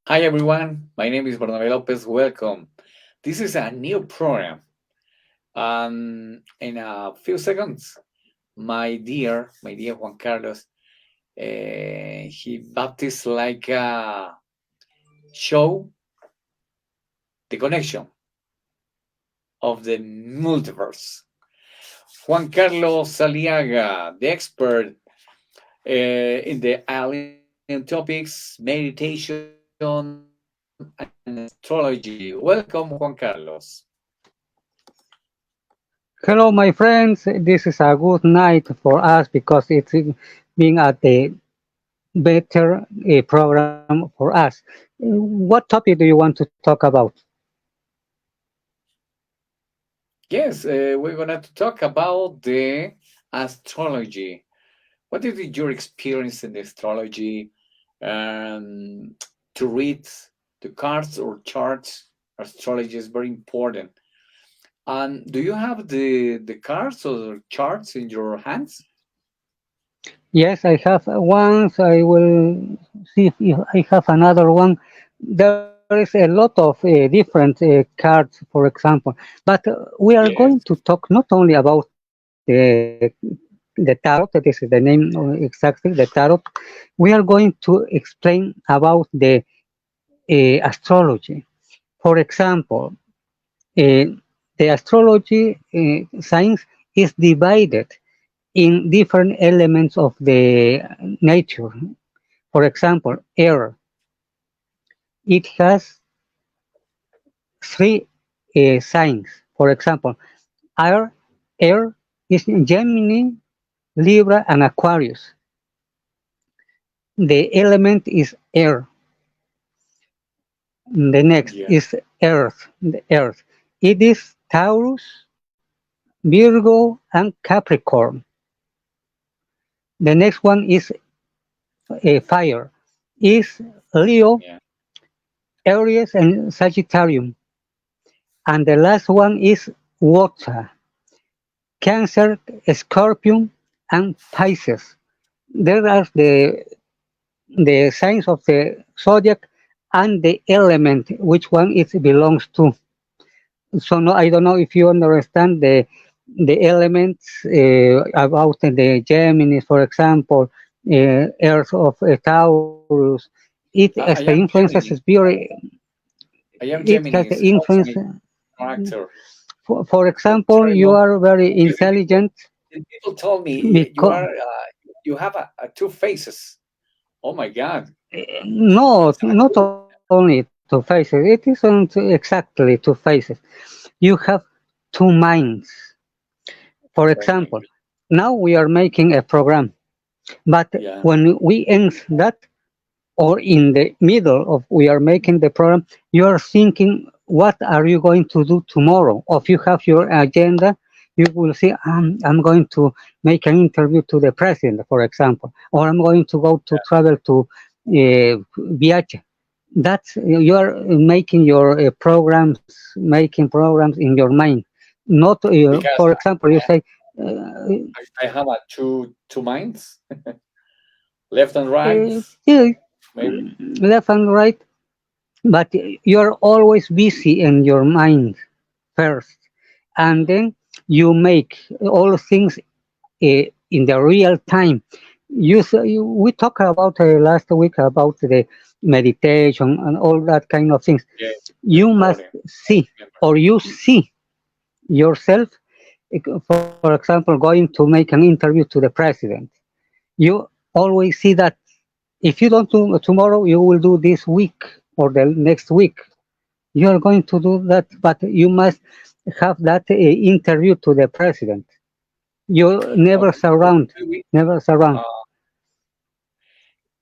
Hi everyone, my name is Bernabé Lopez. Welcome. This is a new program. In a few seconds, my dear Juan Carlos, he baptized like a show the connection of the multiverse. Juan Carlos Aliaga, the expert in the alien topics, meditation, and astrology. Welcome, Juan Carlos. Hello, my friends. This is a good night for us because it's being a better program for us. What topic do you want to talk about? Yes, we're going to talk about the astrology. What is your experience in astrology? Um, to read the cards or charts, astrology is very important. And do you have the cards or charts in your hands? Yes, I have one. So I will see if I have another one. There is a lot of different cards, for example. But we are going to Yes. talk not only about the tarot, that is the name exactly, the tarot. We are going to explain about the astrology. For example, uh, the astrology science is divided in different elements of the nature. For example, air. It has three signs. For example, air, air is Gemini, Libra, and Aquarius. The element is air. The next Yeah. is earth. The earth. It is Taurus, Virgo, and Capricorn. The next one is fire. Is Leo, Yeah. Aries, and Sagittarius. And the last one is water. Cancer, Scorpion, and Pisces. There are the signs of the zodiac and the element, which one it belongs to. So no, I don't know if you understand the elements about the Gemini, for example, Earth of Taurus. It as the I am influences is Gemini. very. I am It has Gemini. the It's also influence. my character. For So example, tell me you more. are very Because intelligent the people told me you because are you have two faces. Oh my God, no, it's not only two faces. It isn't exactly two faces. You have two minds. For oh example, my God. now we are making a program, but Yeah, when we end that, or in the middle of we are making the program, you are thinking, what are you going to do tomorrow? Or if you have your agenda, you will say, I'm going to make an interview to the president, for example, or I'm going to go to travel to Viaje. That's you are making your programs in your mind. Not, because for example, you say, uh, I have two minds, left and right, yeah, maybe. left and right, but you're always busy in your mind first, and then you make all things in the real time. We talked about last week about the meditation and all that kind of things. Yeah, very You must important. I see, remember. or you see yourself, for example, going to make an interview to the president. You always see that. If you don't do tomorrow, you will do this week or the next week. You are going to do that, but you must have that interview to the president. You never Okay, surround, could we never surround. uh,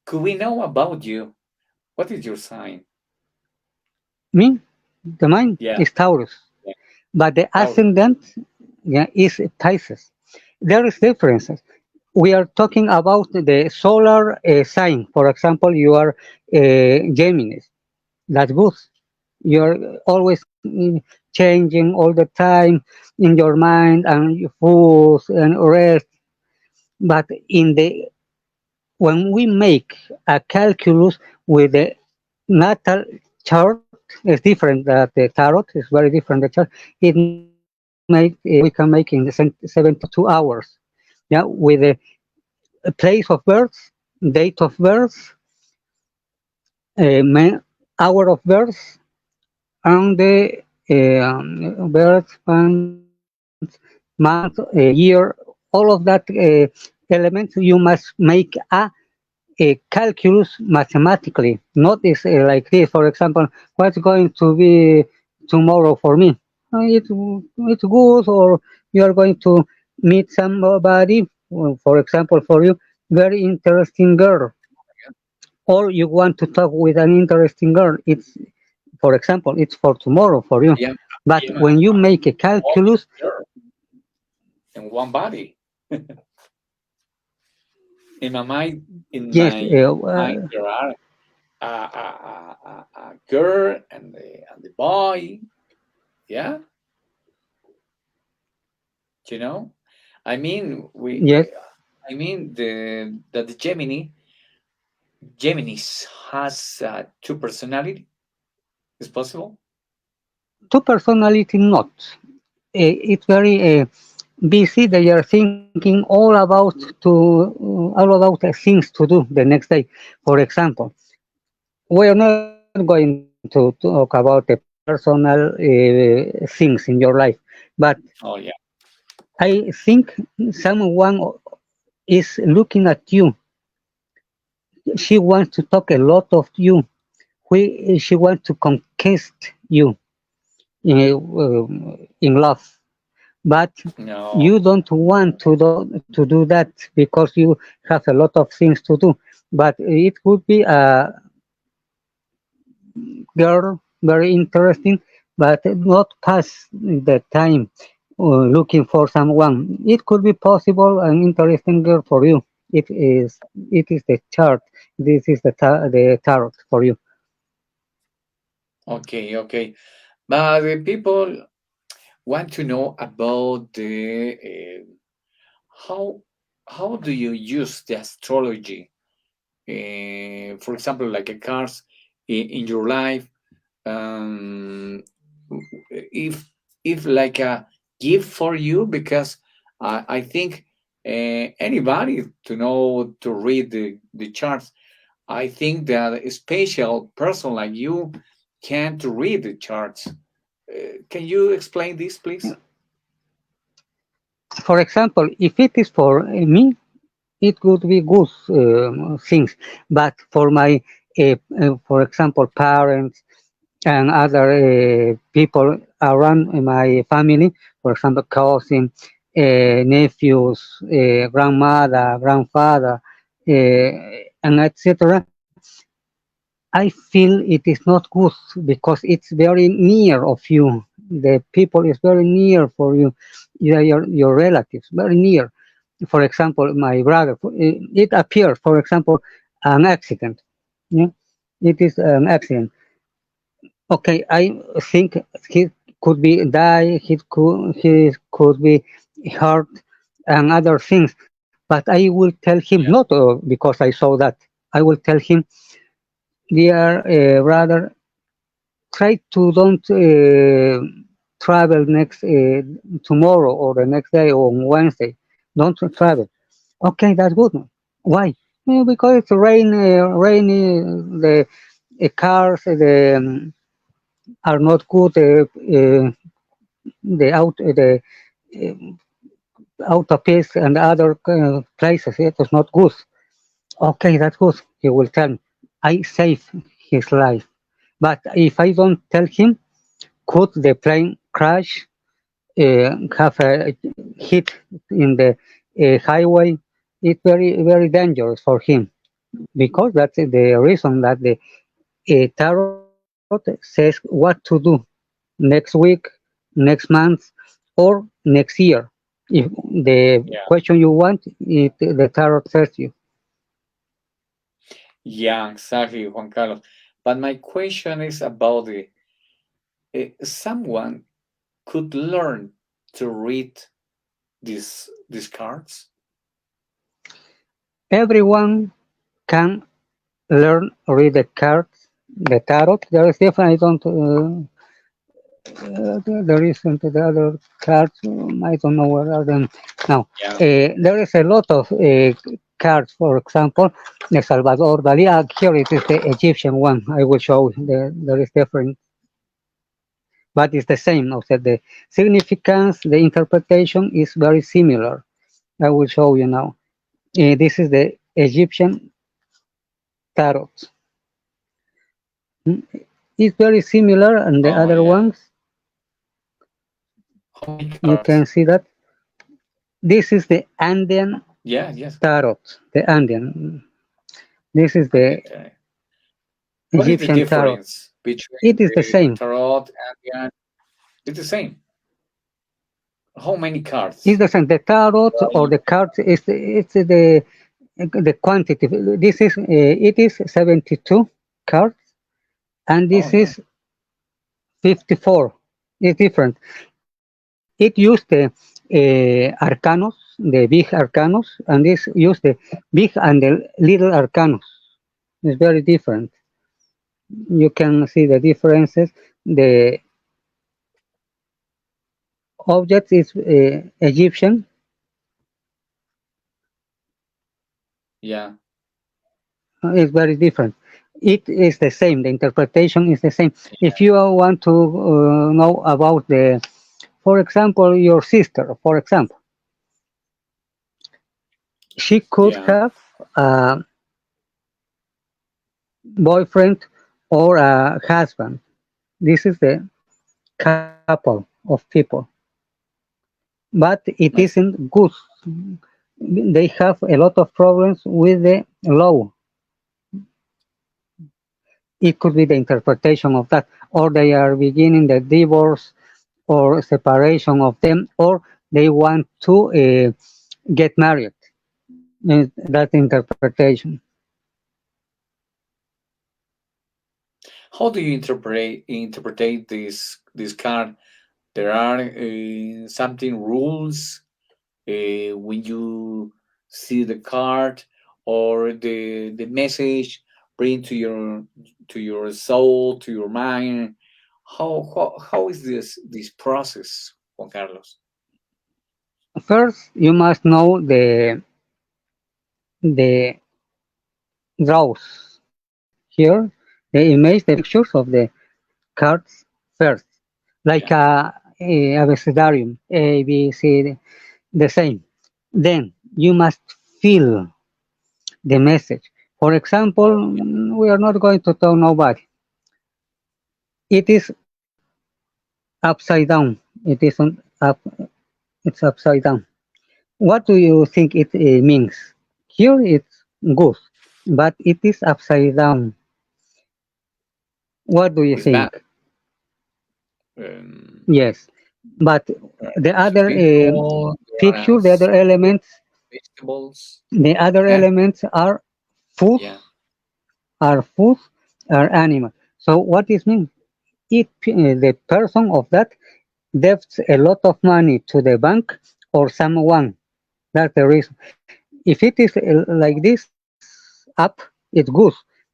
could we know about you? What is your sign? Me, the mine Yeah, is Taurus, yeah, but the Taurus. ascendant, yeah, is Pisces. There is differences. We are talking about the solar sign. For example, you are Gemini. That's good. You're always changing all the time in your mind and your food and rest. But when we make a calculus with the natal chart is different. That the tarot is very different. The chart it make we can make in the 72 hours. Yeah, with the place of birth, date of birth, hour of birth, and the birth month, year, all of that elements. You must make a calculus mathematically, not is like this. For example, what's going to be tomorrow for me? It's good, or you are going to meet somebody, for example, for you, very interesting girl, or you want to talk with an interesting girl. It's, for example, it's for tomorrow for you. I am But I am when you make a only calculus, girl in one body. In my mind, in yes, my mind, there are a girl and the boy. Yeah, you know. I mean, yes, I mean the Geminis has two personality. Is possible? two personality not. It's very busy. They are thinking all about things to do the next day. For example, we are not going to talk about the personal things in your life, but Oh yeah. I think someone is looking at you. She wants to talk a lot of you. She wants to conquest you in love, but No. you don't want to do that because you have a lot of things to do. But it would be a girl very interesting, but not pass the time looking for someone. It could be possible an interesting girl for you. It is the chart. This is the tarot for you. Okay, okay. But the people want to know about the how how do you use the astrology? For example, like a cards in your life. Um, if like a gift for you, because I think anybody to know to read the charts. I think that a special person like you can't read the charts. Can you explain this, please? For example, if it is for me, it could be good things, but for my, for example, parents and other people around my family, for example, cousin, nephews, grandmother, grandfather, and etc. I feel it is not good because it's very near of you. The people is very near for you. Your relatives, very near. For example, my brother, it appears, for example, an accident. Yeah? It is an accident. Okay, I think he could be die, he could be hurt and other things. But I will tell him not because I saw that. I will tell him, dear brother, try to don't travel next tomorrow or the next day or on Wednesday. Don't travel. Okay, that's good. Why? Because it's rainy. The cars are not good. The autopist and other places. It is not good. Okay, that's good. He will tell me. I save his life. But if I don't tell him, could the plane crash, have a hit in the highway? It's very dangerous for him because that's the reason that the tarot says what to do next week, next month, or next year. If the Yeah. question you want, the tarot says you. Yeah, exactly, Juan Carlos. But my question is about the someone could learn to read these cards. Everyone can learn read the cards. The tarot, there is different. I don't. There isn't the other cards. I don't know what are them now. Yeah. There is a lot of cards. For example, the Salvador Dali. Here it is the Egyptian one. I will show. There is different, but it's the same. Also, the significance, the interpretation is very similar. I will show you now. This is the Egyptian tarot. Mm, It's very similar, and the Oh other yeah. ones How many you cards? can see that this is the Andean Yeah. Yes. tarot. The Andean. This is And the what is the Egyptian tarot. difference between It is the the same. tarot and the? It's the same. How many It's cards? the same. The tarot Well, or the cards is it's the quantity. This is it is 72 cards, and oh this yeah. is 54. It's different. It used the arcanos, the big arcanos, and this used the big and the little arcanos. It's very different. You can see the differences. The object is Egyptian. Yeah. It's very different. It is the same. The interpretation is the same. If you want to know about for example, your sister, for example, she could Yeah. have a boyfriend or a husband. This is the couple of people, but it I see. isn't good. They have a lot of problems with the law. It could be the interpretation of that, or they are beginning the divorce or separation of them, or they want to get married. That interpretation. How do you interpret this card? There are something rules when you see the card or the message bring to your soul, to your mind. How is this process, Juan Carlos? First, you must know the draws here, the image, the pictures of the cards first, like Yeah. a abecedarium, A, B, C, the same. Then you must feel the message. For example, Oh yeah. we are not going to tell nobody. It is upside down. It is on up. It's upside down. What do you think it means? Here it's good, but it is upside down. What do you It's bad. think? Um, Yes, but the as other people, there are picture, the other elements, vegetables. the other And elements food, yeah. are food, are animal. So what is mean? If the person of that debts a lot of money to the bank or someone, that's the reason. If it is like this up, it's good.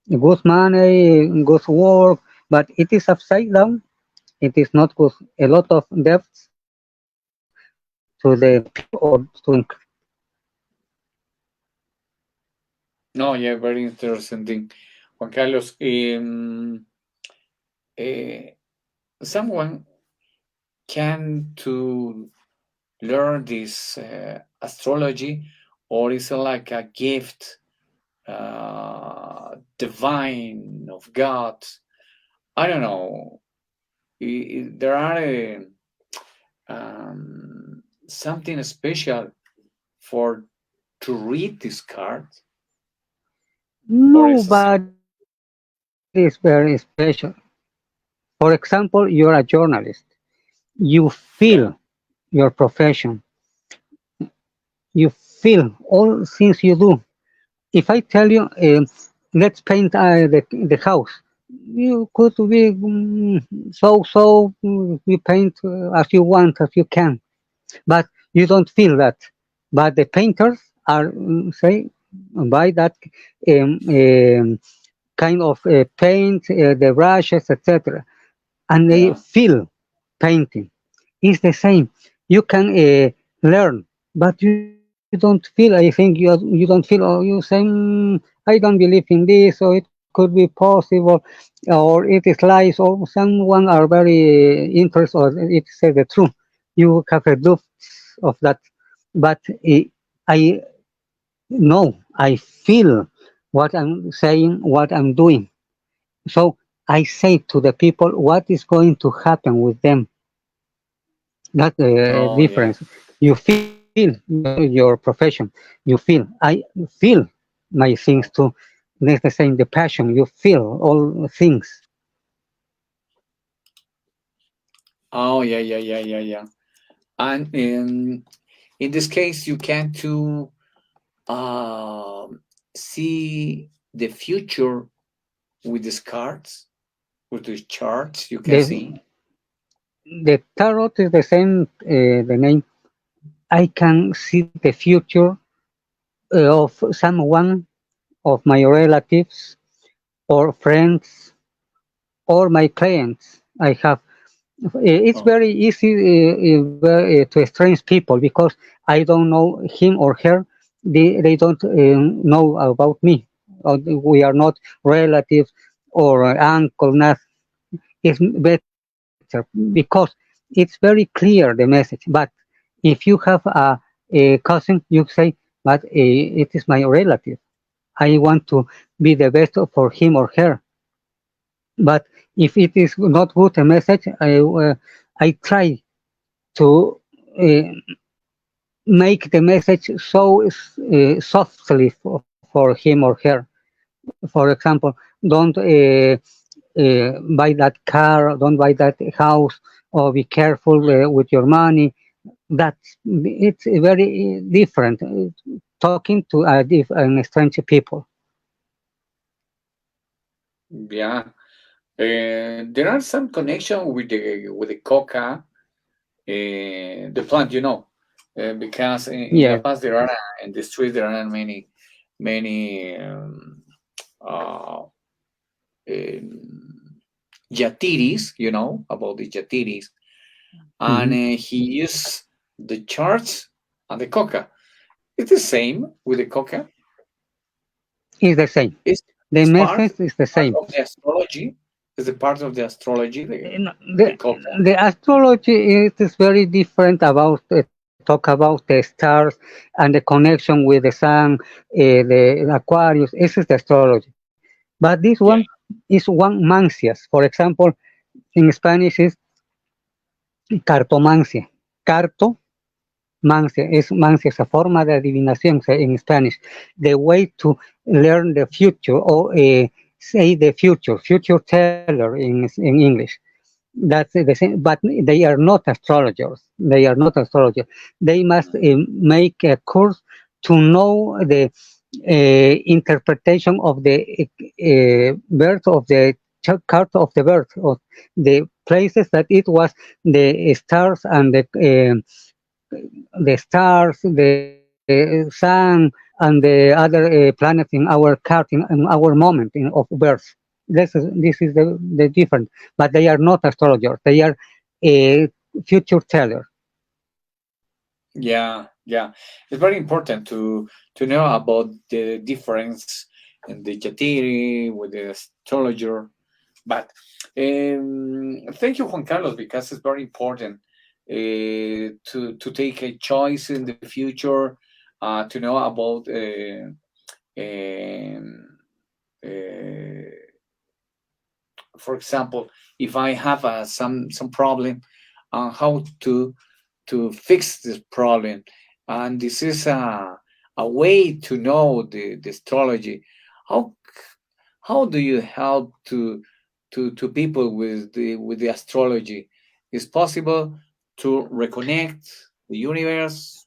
Good money, good work, but it is upside down. It is not good. A lot of debts to the people or to the bank. No, yeah, very interesting thing. Juan Carlos, eh, someone can to learn this astrology, or is it like a gift, divine of God? I don't know. There are something special for to read this card, or is it simple? Nobody is very special. For example, you're a journalist. You feel Yeah, your profession. You feel all things you do. If I tell you, let's paint the house, you could be you paint as you want, as you can, but you don't feel that. But the painters are say by that um, um, kind of paint, the brushes, etc., and they Yeah. feel painting. It's the same. You can learn, but you don't feel. I think you don't feel. Or you say, I don't believe in this, or it could be possible, or it is lies, or someone are very interested, or it says the truth. You have a doubt of that, but I know, I feel what I'm saying, what I'm doing. So I say to the people what is going to happen with them. That's the Oh, yeah. difference. You feel your profession. You feel. I feel my things too. That's the same. The passion. You feel all things. Oh, yeah, yeah, yeah, yeah, yeah. And in this case, you can to um, see the future with these cards, with the charts. You can The see. the tarot is the same. The name. I can see the future of someone, of my relatives or friends or my clients. I have. It's Oh, very easy to estrange people because I don't know him or her. They don't know about me. We are not relatives or uncle. Not. It's better because it's very clear the message. But if you have a cousin, you say, "But it is my relative. I want to be the best for him or her." But if it is not good a message, I try to make the message so softly for him or her. For example, don't buy that car, don't buy that house, or be careful with your money. That's it's very different talking to strange people. yeah. There are some connection with the coca, the plant, because in La Yes. Paz there are in the street there are many uh, um, yatiris, about the yatiris, and Hmm. he used the charts and the coca. It's the same with the coca. It's the same. It's The it's part message is the part same. of the astrology. Is a part of the astrology, No, the coca. the astrology is very different about talk about the stars and the connection with the sun, the Aquarius. This is the astrology. But this one Yeah. is one mancias. For example, in Spanish is cartomancia. Carto mancia es mancia, esa forma de adivinación en Spanish. The way to learn the future or say the future, future teller in English. That's the same, but they are not astrologers. They are not astrologers. They must make a course to know the interpretation of the birth of the card of the birth of the places that it was the stars and the sun and the other planets in our card in our moment of birth. This is the difference, but they are not astrologers. They are future tellers. Yeah, yeah. It's very important to know about the difference in the Jatiri with the astrologer. But thank you, Juan Carlos, because it's very important to take a choice in the future, to know about um, uh, for example, if I have some problem, how to fix this problem, and this is a way to know the astrology. How how do you help to people with the astrology? Is possible to reconnect the universe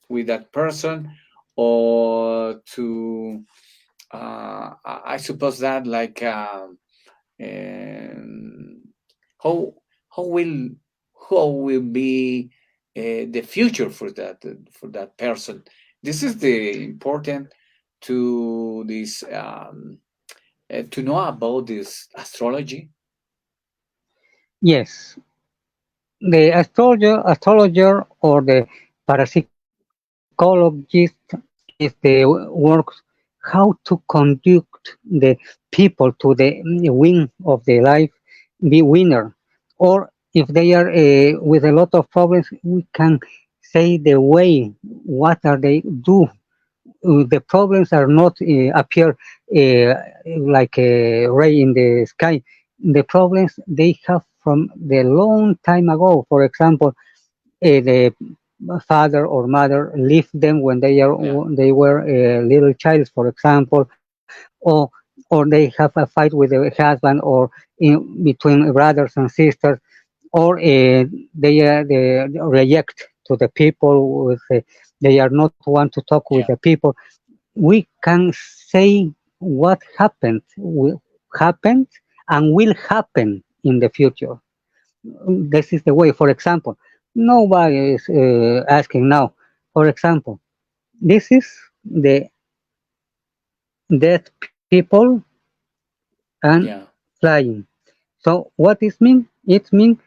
with that person, or to I suppose that like um, how how will how will be the future for that person. This is the important to this to know about this astrology? Yes, the astrologer or the parapsychologist is the works how to conduct the people to the win of the life, be winner. Or if they are with a lot of problems, we can say the way what are they do. The problems are not appear like a ray in the sky. The problems they have from the long time ago. For example, the father or mother left them when Yeah, they were little child, for example, or they have a fight with the husband, or between brothers and sisters, or they react to the people with they are not want to talk with yeah, the people. We can say what happened and will happen in the future. This is the way. For example, nobody is asking now. For example, this is the dead people and yeah. flying. So what is mean? It means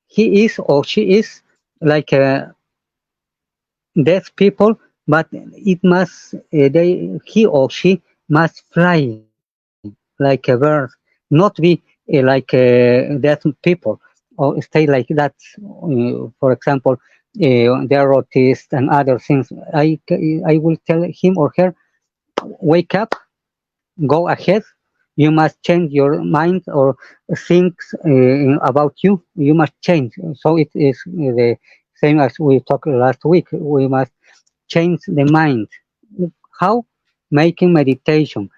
he is or she is like dead people, but it must he or she must fly like a bird, not be like dead people or stay like that. For example, they are autists and other things. I will tell him or her, wake up, go ahead. You must change your mind or things about you. You must change. So it is the same as we talked last week. We must change the mind. How? Making meditation.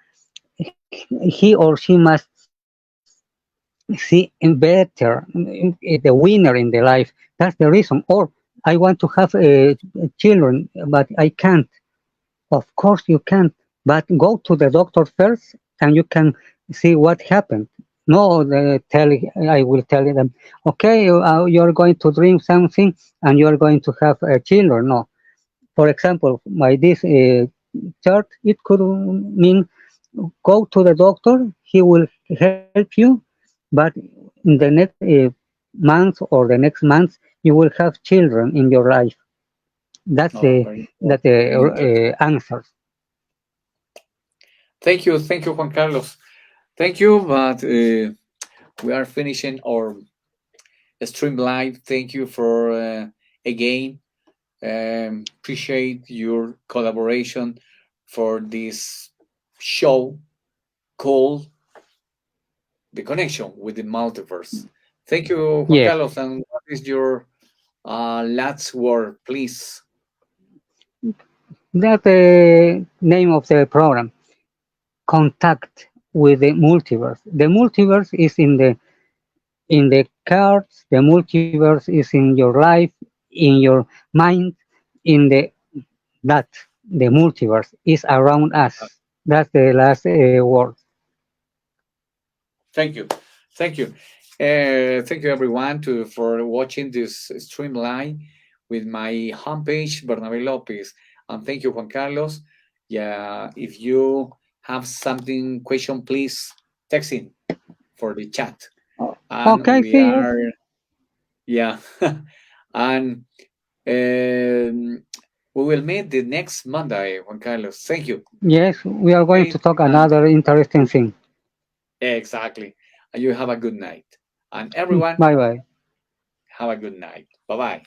He or she must see better, the winner in the life. That's the reason. Or I want to have children, but I can't. Of course you can, but go to the doctor first, and you can see what happened. No, I will tell them, okay, you're going to drink something, and you're going to have children. No. For example, by this chart, it could mean go to the doctor. He will help you, but in the next month or the next month, you will have children in your life. That's Oh, very that important, very interesting. answer. Thank you, Juan Carlos. Thank you, but we are finishing our stream live. Thank you for again. Appreciate your collaboration for this show called The Connection with the Multiverse. Thank you, Juan Yes, Carlos. And what is your last word, please? that's the name of the program. Contact with the multiverse. The multiverse is in the cards. The multiverse is in your life, in your mind, in the that the multiverse is around us. That's the last word. Thank you. Thank you. Thank you, everyone, for watching this streamline with my homepage, Bernabe Lopez. And thank you, Juan Carlos. Yeah, if you have something, question, please text in for the chat. And Okay, we see you. are, yeah. And we will meet the next Monday, Juan Carlos. Thank you. Yes, we are going to Okay. talk And another interesting thing. exactly. And you have a good night. And everyone, Bye bye. have a good night. Bye bye.